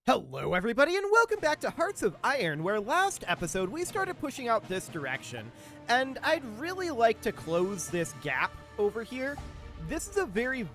Hello everybody and welcome back to Hearts of Iron, where last episode we started pushing out this direction, and I'd really like to close this gap over here. This is a very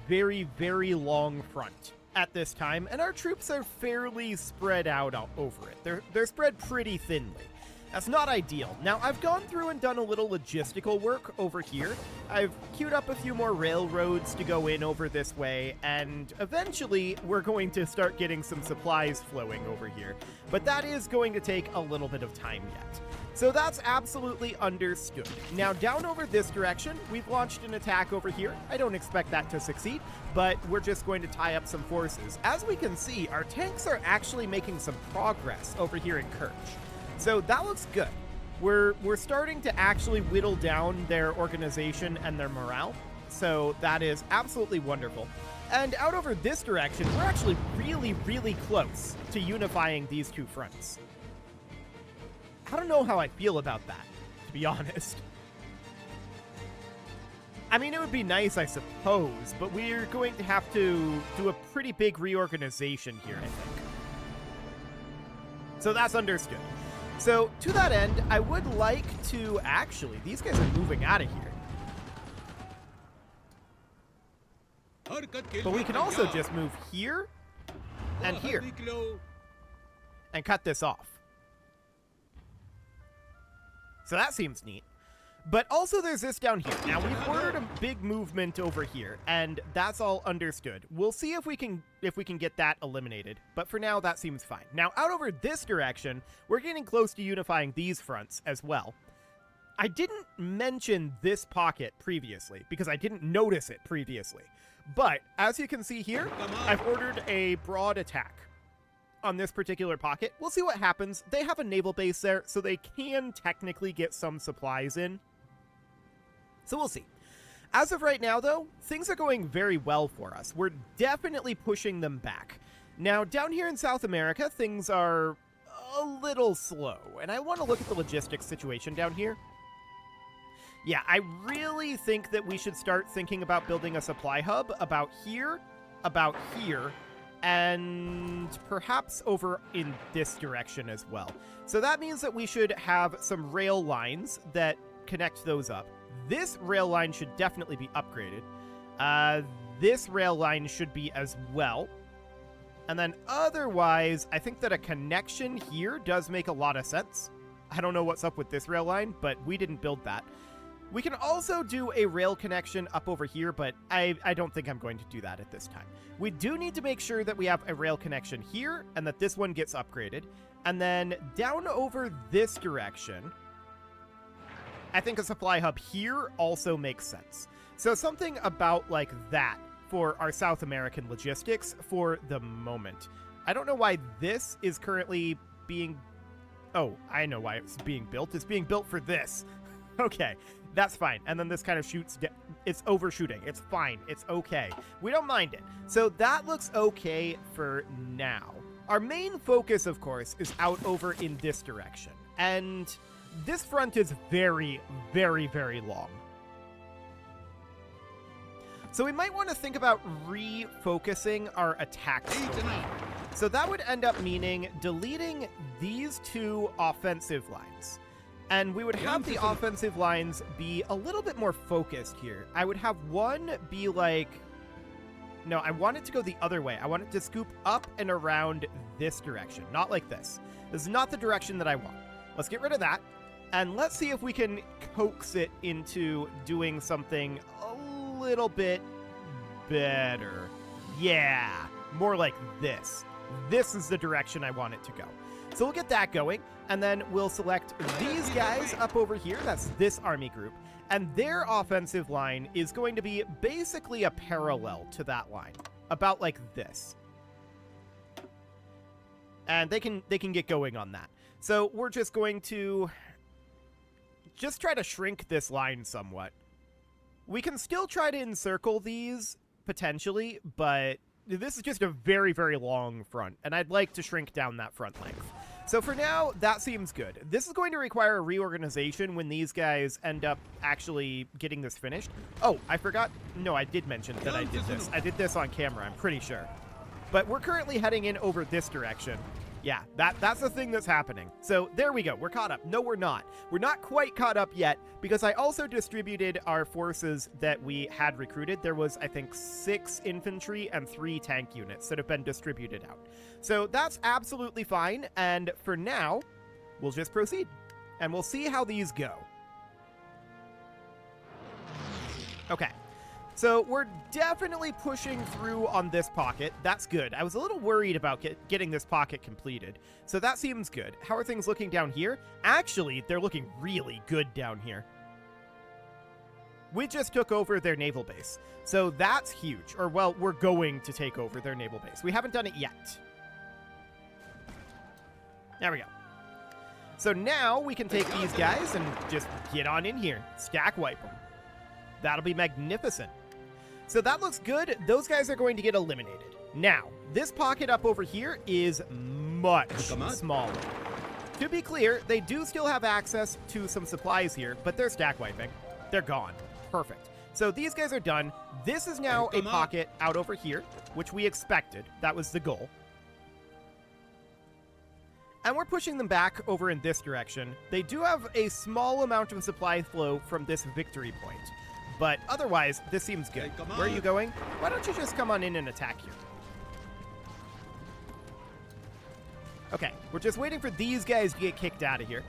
long front at this time, and our troops are fairly spread out over it. They're spread pretty thinly. That's not ideal. Now, I've gone through and done a little logistical work over here. I've queued up a few more railroads to go in over this way, and eventually we're going to start getting some supplies flowing over here. But that is going to take a little bit of time yet. So that's absolutely understood. Now, down over this direction, we've launched an attack over here. I don't expect that to succeed, but we're just going to tie up some forces. As we can see, our tanks are actually making some progress over here in Kerch. So that looks good. We're starting to actually whittle down their organization and their morale. So that is absolutely wonderful. And out over this direction, we're actually really close to unifying these two fronts. I don't know how I feel about that, to be honest. I mean, it would be nice, I suppose, but we're going to have to do a pretty big reorganization here, I think. So that's understood. So, to that end, I would like to... Actually, these guys are moving out of here. But we can also just move here and here and cut this off. So that seems neat. But also there's this down here. Now, we've ordered a big movement over here, and that's all understood. We'll see if we can get that eliminated, but for now, that seems fine. Now, out over this direction, we're getting close to unifying these fronts as well. I didn't mention this pocket previously, because I didn't notice it previously. But, as you can see here, I've ordered a broad attack on this particular pocket. We'll see what happens. They have a naval base there, so they can technically get some supplies in. So we'll see. As of right now, though, things are going very well for us. We're definitely pushing them back. Now, down here in South America, things are a little slow, and I want to look at the logistics situation down here. Yeah, I really think that we should start thinking about building a supply hub about here, and perhaps over in this direction as well. So that means that we should have some rail lines that connect those up. This rail line should definitely be upgraded. This rail line should be as well. And then otherwise, I think that a connection here does make a lot of sense. I don't know what's up with this rail line, but we didn't build that. We can also do a rail connection up over here, but I don't think I'm going to do that at this time. We do need to make sure that we have a rail connection here and that this one gets upgraded. And then down over this direction, I think a supply hub here also makes sense. So something about like that for our South American logistics for the moment. I don't know why this is currently being... Oh, I know why it's being built. It's being built for this. Okay, that's fine. And then this kind of shoots... It's overshooting. It's fine. It's okay. We don't mind it. So that looks okay for now. Our main focus, of course, is out over in this direction. And this front is very long. So we might want to think about refocusing our attack speed. So that would end up meaning deleting these two offensive lines. And we would have the offensive lines be a little bit more focused here. I would have one be like... No, I want it to go the other way. I want it to scoop up and around this direction, not like this. This is not the direction that I want. Let's get rid of that. And let's see if we can coax it into doing something a little bit better. Yeah, more like this. This is the direction I want it to go. So we'll get that going, and then we'll select these guys up over here. That's this army group. And their offensive line is going to be basically a parallel to that line. About like this. And they can get going on that. So we're just going to... just try to shrink this line somewhat. We can still try to encircle these, potentially, but this is just a very long front, and I'd like to shrink down that front length. So for now, that seems good. This is going to require a reorganization when these guys end up actually getting this finished. Oh, I forgot. No, I did mention that I did this. I did this on camera, I'm pretty sure. But we're currently heading in over this direction. Yeah, that's the thing that's happening. So there we go. We're caught up. No, we're not. We're not quite caught up yet because I also distributed our forces that we had recruited. There was, I think, 6 infantry and 3 tank units that have been distributed out. So that's absolutely fine. And for now, we'll just proceed. And we'll see how these go. Okay. So we're definitely pushing through on this pocket. That's good. I was a little worried about getting this pocket completed. So that seems good. How are things looking down here? Actually, they're looking really good down here. We just took over their naval base. So that's huge. Or, well, we're going to take over their naval base. We haven't done it yet. There we go. So now we can take these guys and just get on in here. Stack wipe them. That'll be magnificent. So that looks good. Those guys are going to get eliminated. Now, this pocket up over here is much smaller. To be clear, they do still have access to some supplies here, but they're stack wiping. They're gone. Perfect. So these guys are done. This is now a pocket out over here, which we expected. That was the goal. And we're pushing them back over in this direction. They do have a small amount of supply flow from this victory point. But otherwise, this seems good. Where are you going? Why don't you just come on in and attack here? Okay, we're just waiting for these guys to get kicked out of here.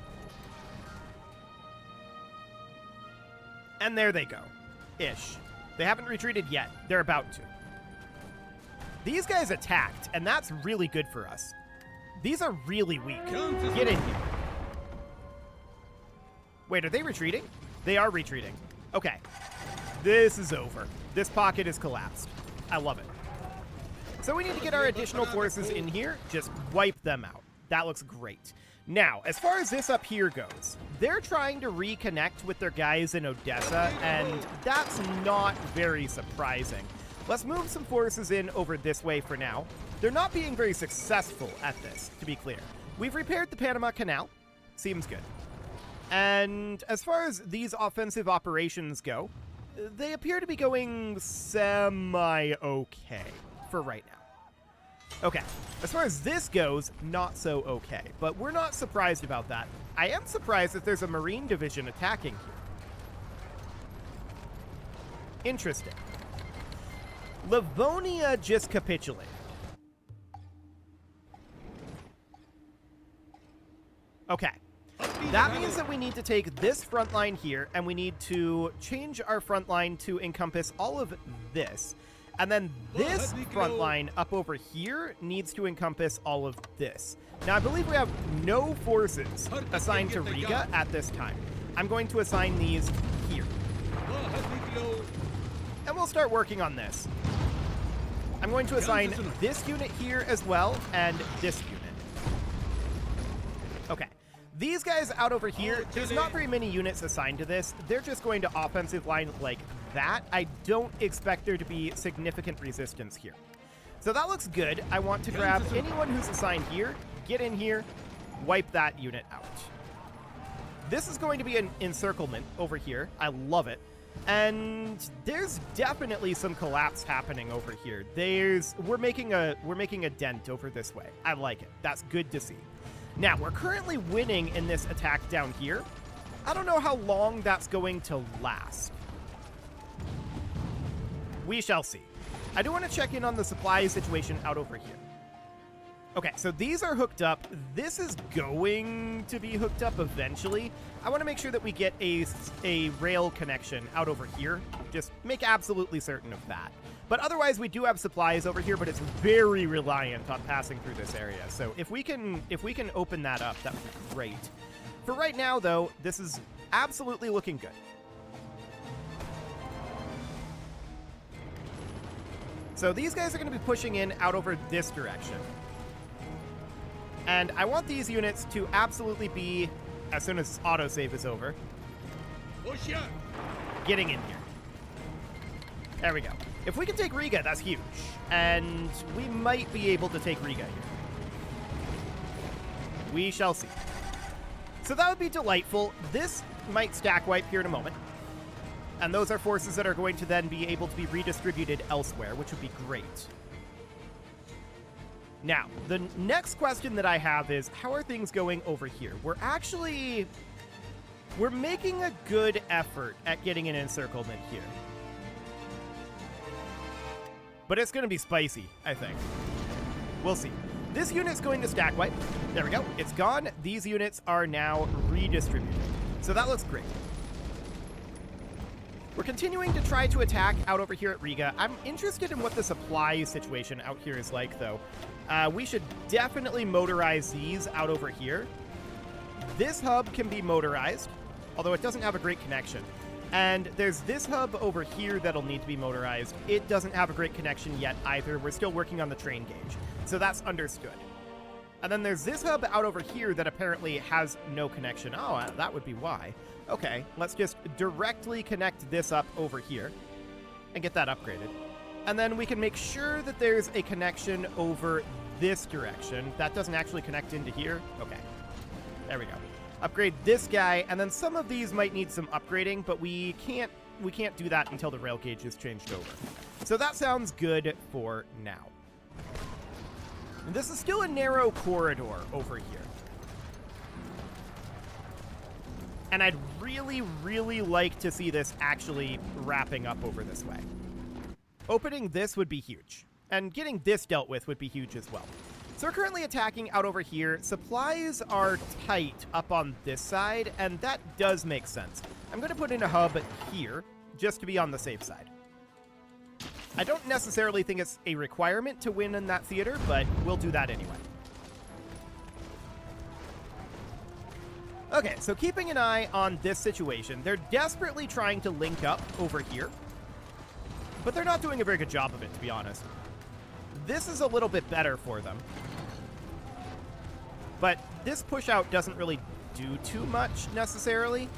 And there they go. Ish. They haven't retreated yet. They're about to. These guys attacked, and that's really good for us. These are really weak. Get in here. Wait, are they retreating? They are retreating. Okay. This is over. This pocket is collapsed. I love it. So we need to get our additional forces in here. Just wipe them out. That looks great. Now, as far as this up here goes, they're trying to reconnect with their guys in Odessa, and that's not very surprising. Let's move some forces in over this way for now. They're not being very successful at this, to be clear. We've repaired the Panama Canal. Seems good. And as far as these offensive operations go, they appear to be going semi-okay for right now. Okay, as far as this goes, not so okay, but we're not surprised about that. I am surprised that there's a Marine division attacking here. Interesting. Livonia just capitulated. Okay. That means that we need to take this front line here, and we need to change our front line to encompass all of this. And then this front line up over here needs to encompass all of this. Now, I believe we have no forces assigned to Riga at this time. I'm going to assign these here. And we'll start working on this. I'm going to assign this unit here as well, and this unit. Okay. These guys out over here, there's not very many units assigned to this. They're just going to offensive line like that. I don't expect there to be significant resistance here. So that looks good. I want to grab anyone who's assigned here, get in here, wipe that unit out. This is going to be an encirclement over here. I love it. And there's definitely some collapse happening over here. We're making a dent over this way. I like it. That's good to see. Now, we're currently winning in this attack down here. I don't know how long that's going to last. We shall see. I do want to check in on the supply situation out over here. Okay, so these are hooked up. This is going to be hooked up eventually. I want to make sure that we get a rail connection out over here. Just make absolutely certain of that. But otherwise, we do have supplies over here, but it's very reliant on passing through this area. So if we can open that up, that would be great. For right now, though, this is absolutely looking good. So these guys are going to be pushing in out over this direction. And I want these units to absolutely be, as soon as autosave is over, getting in here. There we go. If we can take Riga, that's huge. And we might be able to take Riga here. We shall see. So that would be delightful. This might stack wipe here in a moment. And those are forces that are going to then be able to be redistributed elsewhere, which would be great. Now, the next question that I have is, how are things going over here? We're making a good effort at getting an encirclement here. But it's going to be spicy, I think. We'll see. This unit's going to stack wipe. There we go. It's gone. These units are now redistributed. So that looks great. We're continuing to try to attack out over here at Riga. I'm interested in what the supply situation out here is like, though. We should definitely motorize these out over here. This hub can be motorized, although it doesn't have a great connection. And there's this hub over here that'll need to be motorized. It doesn't have a great connection yet either. We're still working on the train gauge, so that's understood. And then there's this hub out over here that apparently has no connection. Oh, that would be why. Okay, let's just directly connect this up over here and get that upgraded. And then we can make sure that there's a connection over this direction. That doesn't actually connect into here. Okay, there we go. Upgrade this guy, and then some of these might need some upgrading, but we can't do that until the rail gauge is changed over. So that sounds good for now. And this is still a narrow corridor over here. And I'd really, really like to see this actually wrapping up over this way. Opening this would be huge, and getting this dealt with would be huge as well. So we're currently attacking out over here. Supplies are tight up on this side, and that does make sense. I'm going to put in a hub here, just to be on the safe side. I don't necessarily think it's a requirement to win in that theater, but we'll do that anyway. Okay, so keeping an eye on this situation. They're desperately trying to link up over here, but they're not doing a very good job of it, to be honest. This is a little bit better for them. But this push out doesn't really do too much necessarily.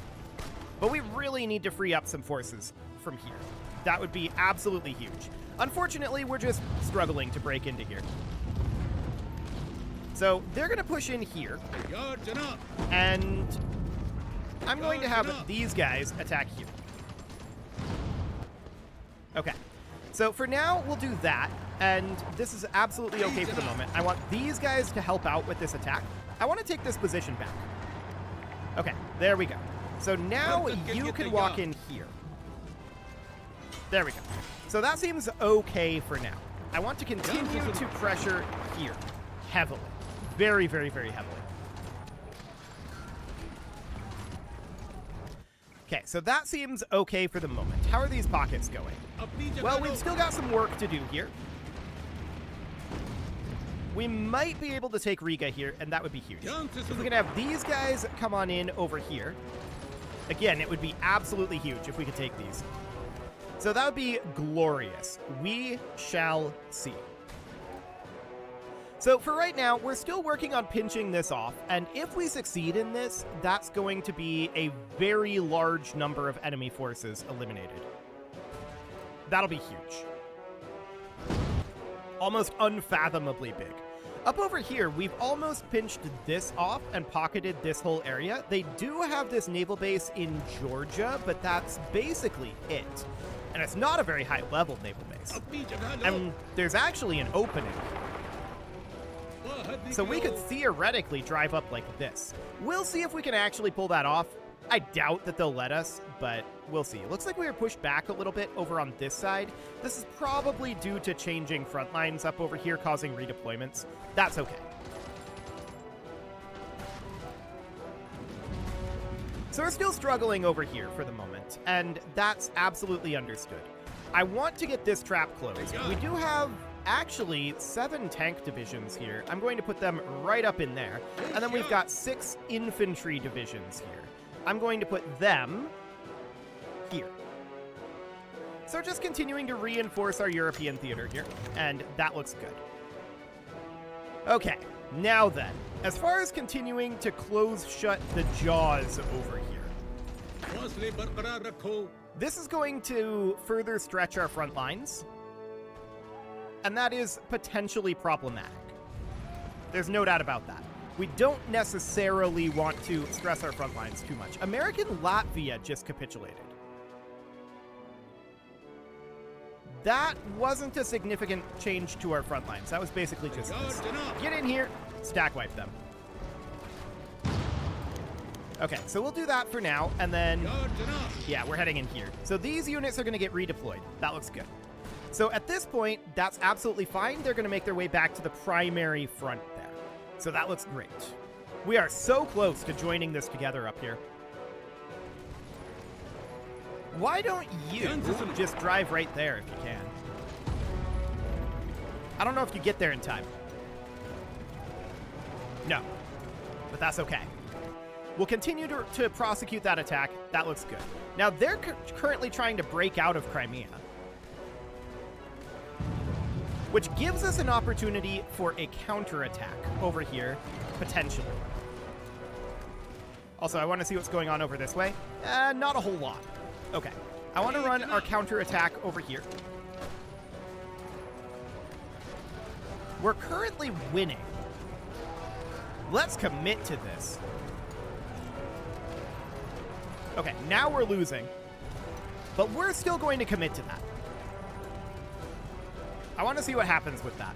But we really need to free up some forces from here. That would be absolutely huge. Unfortunately, we're just struggling to break into here. So they're going to push in here. And I'm going to have these guys attack here. Okay. So for now, we'll do that. And this is absolutely okay for the moment. I want these guys to help out with this attack. I want to take this position back. Okay, there we go. So now you can walk in here. There we go. So that seems okay for now. I want to continue to pressure here heavily. Very, very, very heavily. Okay, so that seems okay for the moment. How are these pockets going? Well, we've still got some work to do here. We might be able to take Riga here, and that would be huge. If we can have these guys come on in over here. Again, it would be absolutely huge if we could take these. So that would be glorious. We shall see. So for right now, we're still working on pinching this off, and if we succeed in this, that's going to be a very large number of enemy forces eliminated. That'll be huge. Almost unfathomably big. Up over here, we've almost pinched this off and pocketed this whole area. They do have this naval base in Georgia, but that's basically it. And it's not a very high-level naval base. And there's actually an opening. So we could theoretically drive up like this. We'll see if we can actually pull that off. I doubt that they'll let us, but we'll see. It looks like we were pushed back a little bit over on this side. This is probably due to changing front lines up over here, causing redeployments. That's okay. So we're still struggling over here for the moment, and that's absolutely understood. I want to get this trap closed. We do have actually 7 tank divisions here. I'm going to put them right up in there. And then we've got 6 infantry divisions here. I'm going to put them here. So just continuing to reinforce our European theater here, and that looks good. Okay, now then, as far as continuing to close shut the jaws over here, this is going to further stretch our front lines, and that is potentially problematic. There's no doubt about that. We don't necessarily want to stress our front lines too much. American Latvia just capitulated. that wasn't a significant change to our front lines. That was basically just this. Get in here, stack wipe them. Okay, so we'll do that for now, and then, yeah, we're heading in here. So these units are going to get redeployed. That looks good. So at this point, that's absolutely fine. They're going to make their way back to the primary front there. So that looks great. We are so close to joining this together up here. Why don't you just drive right there if you can? I don't know if you get there in time. No, but that's okay. We'll continue to prosecute that attack. That looks good. Now, they're currently trying to break out of Crimea, which gives us an opportunity for a counterattack over here, potentially. Also, I want to see what's going on over this way. Not a whole lot. Okay. I want to run our counterattack over here. We're currently winning. Let's commit to this. Okay, now we're losing. But we're still going to commit to that. I want to see what happens with that.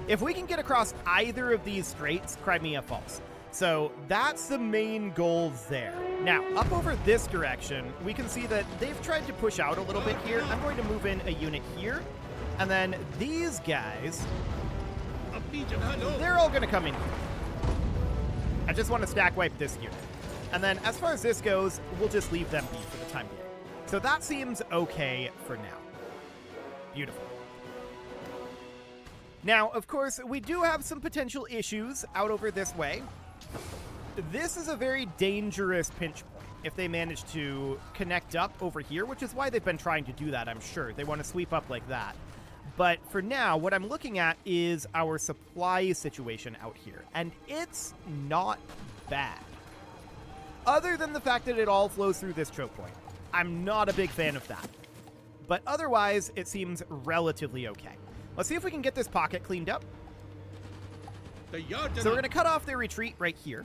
If we can get across either of these straits, Crimea falls. So that's the main goal there. Now, up over this direction, we can see that they've tried to push out a little bit here. I'm going to move in a unit here. And then these guys, they're all going to come in here. I just want to stack wipe this unit. And then as far as this goes, we'll just leave them be for the time being. So that seems okay for now. Beautiful. Now, of course, we do have some potential issues out over this way. This is a very dangerous pinch point if they manage to connect up over here, which is why they've been trying to do that, I'm sure. They want to sweep up like that. But for now, what I'm looking at is our supply situation out here, and it's not bad. Other than the fact that it all flows through this choke point. I'm not a big fan of that. But otherwise, it seems relatively okay. Let's see if we can get this pocket cleaned up. So we're going to cut off their retreat right here.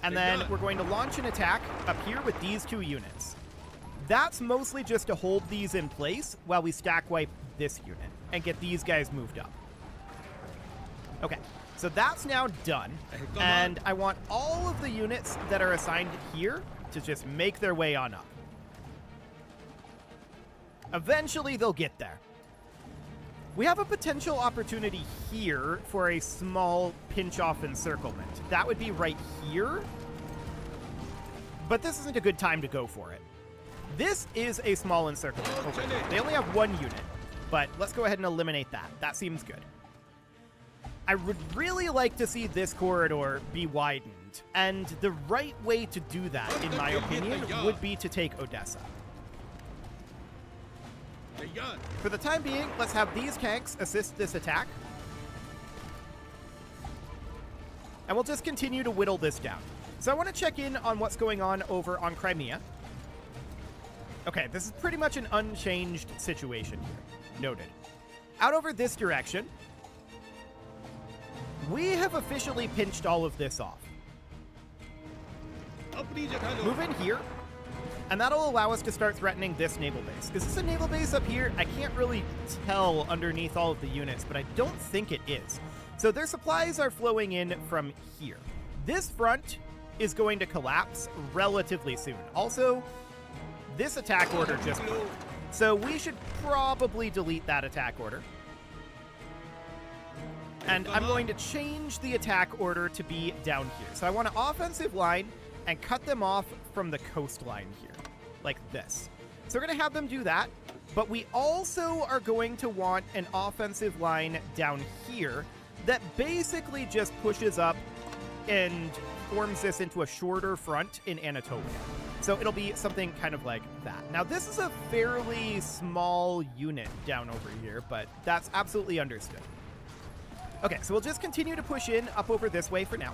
And then we're going to launch an attack up here with these two units. That's mostly just to hold these in place while we stack wipe this unit and get these guys moved up. Okay, so that's now done. And I want all of the units that are assigned here to just make their way on up. Eventually, they'll get there. We have a potential opportunity here for a small pinch-off encirclement. That would be right here. But this isn't a good time to go for it. This is a small encirclement. Okay. They only have one unit, but let's go ahead and eliminate that. That seems good. I would really like to see this corridor be widened, and the right way to do that, in my opinion, would be to take Odessa. For the time being, let's have these tanks assist this attack. And we'll just continue to whittle this down. So I want to check in on what's going on over on Crimea. Okay, this is pretty much an unchanged situation here. Noted. Out over this direction, we have officially pinched all of this off. Move in here. And that'll allow us to start threatening this naval base. Is this a naval base up here? I can't really tell underneath all of the units, but I don't think it is. So their supplies are flowing in from here. This front is going to collapse relatively soon. Also, this attack order just broke. So we should probably delete that attack order. And I'm going to change the attack order to be down here. So I want an offensive line and cut them off from the coastline here, like this. So we're going to have them do that, but we also are going to want an offensive line down here that basically just pushes up and forms this into a shorter front in Anatolia. So it'll be something kind of like that. Now, this is a fairly small unit down over here, but that's absolutely understood. Okay, so we'll just continue to push in up over this way for now.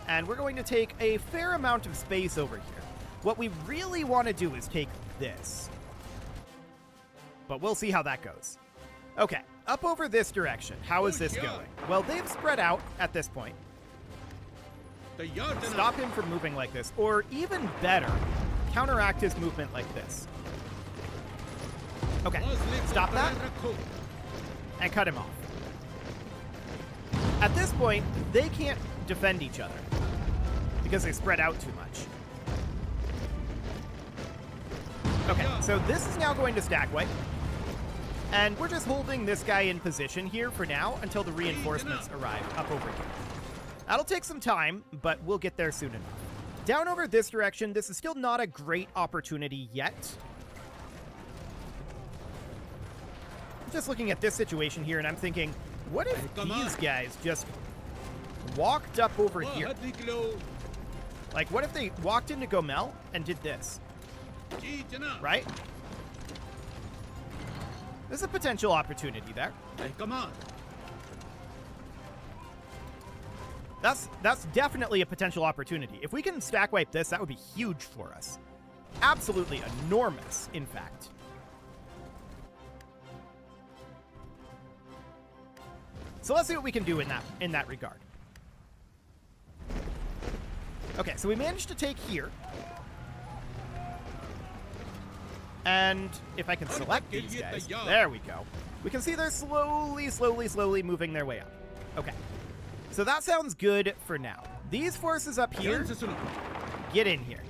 And we're going to take a fair amount of space over here. What we really want to do is take this. But we'll see how that goes. Okay, up over this direction. How is this going? Well, they've spread out at this point. Stop him from moving like this. Or even better, counteract his movement like this. Okay, stop that and cut him off. At this point, they can't defend each other because they spread out too much. Okay, so this is now going to stack wipe. And we're just holding this guy in position here for now until the reinforcements arrive up over here. That'll take some time, but we'll get there soon enough. Down over this direction, this is still not a great opportunity yet. Just looking at this situation here, and I'm thinking, what if these guys just walked up over here? Like, what if they walked into Gomel and did this? Right? There's a potential opportunity there. That's definitely a potential opportunity. If we can stack wipe this, that would be huge for us. Absolutely enormous, in fact. So let's see what we can do in that regard. Okay, so we managed to take here. And if I can select these guys, there we go. We can see they're slowly moving their way up. Okay. So that sounds good for now. These forces up here, get in here.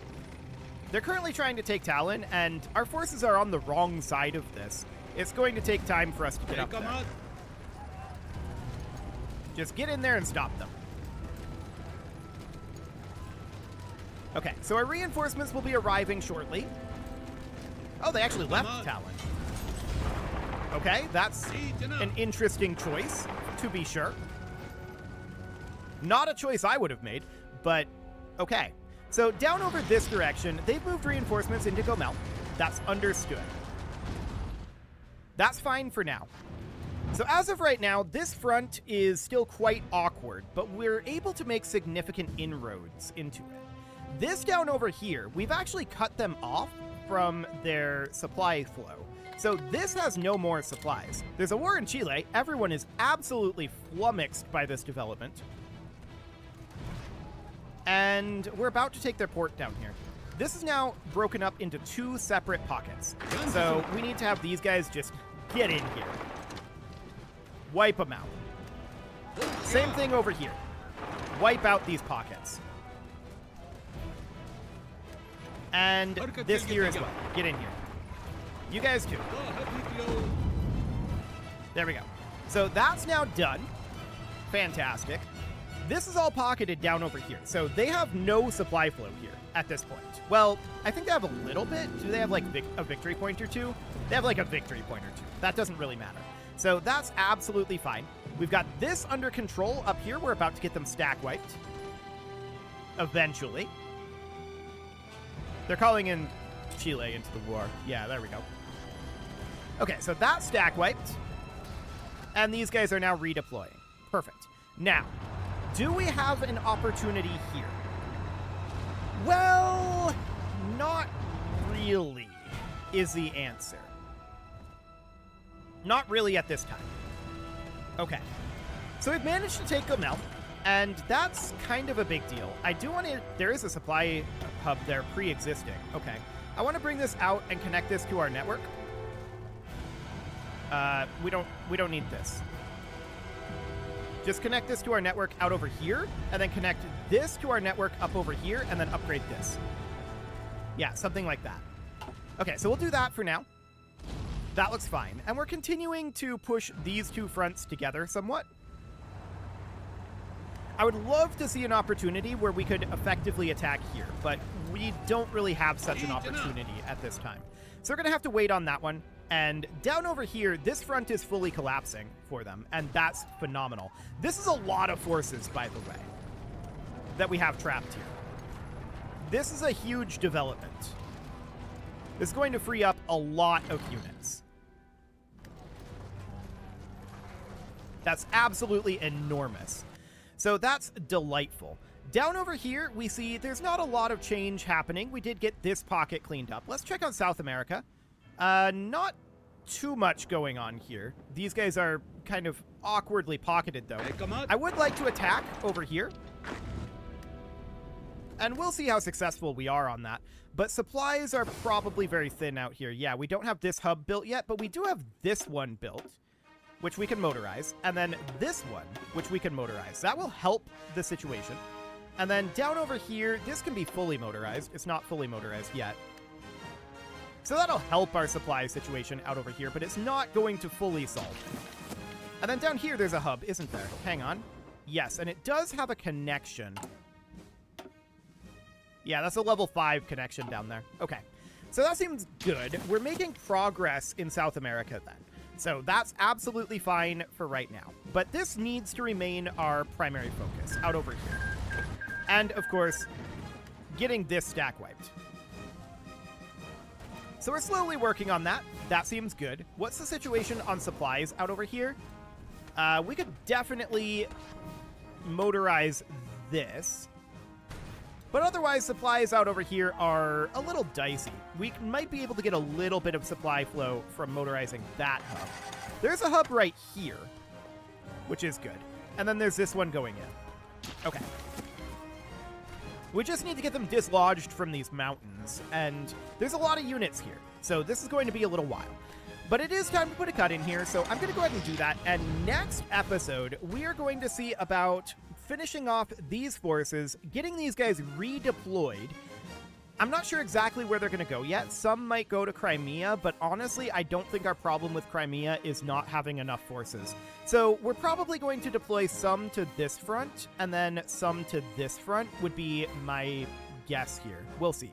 They're currently trying to take Talon, and our forces are on the wrong side of this. It's going to take time for us to get up there. Just get in there and stop them. Okay, so our reinforcements will be arriving shortly. Oh, they actually left Talon. Okay, that's an interesting choice, to be sure. Not a choice I would have made, but okay. So down over this direction, they've moved reinforcements into Gomel. That's understood. That's fine for now. So as of right now, this front is still quite awkward, but we're able to make significant inroads into it. This down over here, we've actually cut them off from their supply flow. So this has no more supplies. There's a war in Chile. Everyone is absolutely flummoxed by this development. And we're about to take their port down here. This is now broken up into two separate pockets. So we need to have these guys just get in here. Wipe them out. Same thing over here. Wipe out these pockets. And this here as well. Get in here. You guys too. There we go. So that's now done. Fantastic. This is all pocketed down over here. So they have no supply flow here at this point. Well, I think they have a little bit. Do they have like a victory point or two? They have like a victory point or two. That doesn't really matter. So that's absolutely fine. We've got this under control up here. We're about to get them stack wiped. Eventually. They're calling in Chile into the war. Yeah, there we go. Okay, so that's stack wiped. And these guys are now redeploying. Perfect. Now, do we have an opportunity here? Well, not really is the answer. Not really at this time. Okay. So we've managed to take Gomel, and that's kind of a big deal. I do want to... There is a supply hub there pre-existing. Okay. I want to bring this out and connect this to our network. We don't need this. Just connect this to our network out over here, and then connect this to our network up over here, and then upgrade this. Yeah, something like that. Okay, so we'll do that for now. That looks fine. And we're continuing to push these two fronts together somewhat. I would love to see an opportunity where we could effectively attack here, but we don't really have such an opportunity at this time. So we're going to have to wait on that one. And down over here, this front is fully collapsing for them, and that's phenomenal. This is a lot of forces, by the way, that we have trapped here. This is a huge development. This is going to free up a lot of units. That's absolutely enormous. So that's delightful. Down over here, we see there's not a lot of change happening. We did get this pocket cleaned up. Let's check on South America. Not too much going on here. These guys are kind of awkwardly pocketed, though. I would like to attack over here. And we'll see how successful we are on that. But supplies are probably very thin out here. Yeah, we don't have this hub built yet, but we do have this one built, which we can motorize. And then this one, which we can motorize. That will help the situation. And then down over here, this can be fully motorized. It's not fully motorized yet. So that'll help our supply situation out over here, but it's not going to fully solve it. And then down here, there's a hub, isn't there? Hang on. Yes, and it does have a connection. Yeah, that's a level 5 connection down there. Okay, so that seems good. We're making progress in South America then. So that's absolutely fine for right now. But this needs to remain our primary focus out over here. And, of course, getting this stack wiped. So we're slowly working on that. That seems good. What's the situation on supplies out over here? We could definitely motorize this. But otherwise, supplies out over here are a little dicey. We might be able to get a little bit of supply flow from motorizing that hub. There's a hub right here, which is good. And then there's this one going in. Okay. We just need to get them dislodged from these mountains, and there's a lot of units here, so this is going to be a little while. But it is time to put a cut in here, so I'm going to go ahead and do that, and next episode, we are going to see about finishing off these forces, getting these guys redeployed. I'm not sure exactly where they're going to go yet. Some might go to Crimea, but honestly, I don't think our problem with Crimea is not having enough forces. So we're probably going to deploy some to this front, and then some to this front would be my guess here. We'll see.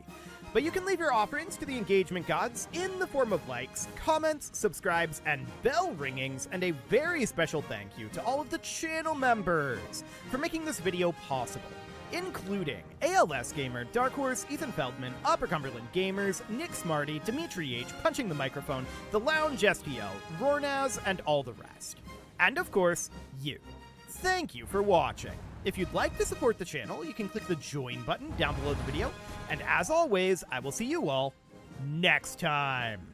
But you can leave your offerings to the engagement gods in the form of likes, comments, subscribes, and bell ringings, and a very special thank you to all of the channel members for making this video possible, including ALS Gamer, Dark Horse, Ethan Feldman, Upper Cumberland Gamers, Nick Smarty, Dimitri H, Punching the Microphone, The Lounge STL, Rornaz, and all the rest. And of course, you. Thank you for watching. If you'd like to support the channel, you can click the join button down below the video, and as always, I will see you all next time.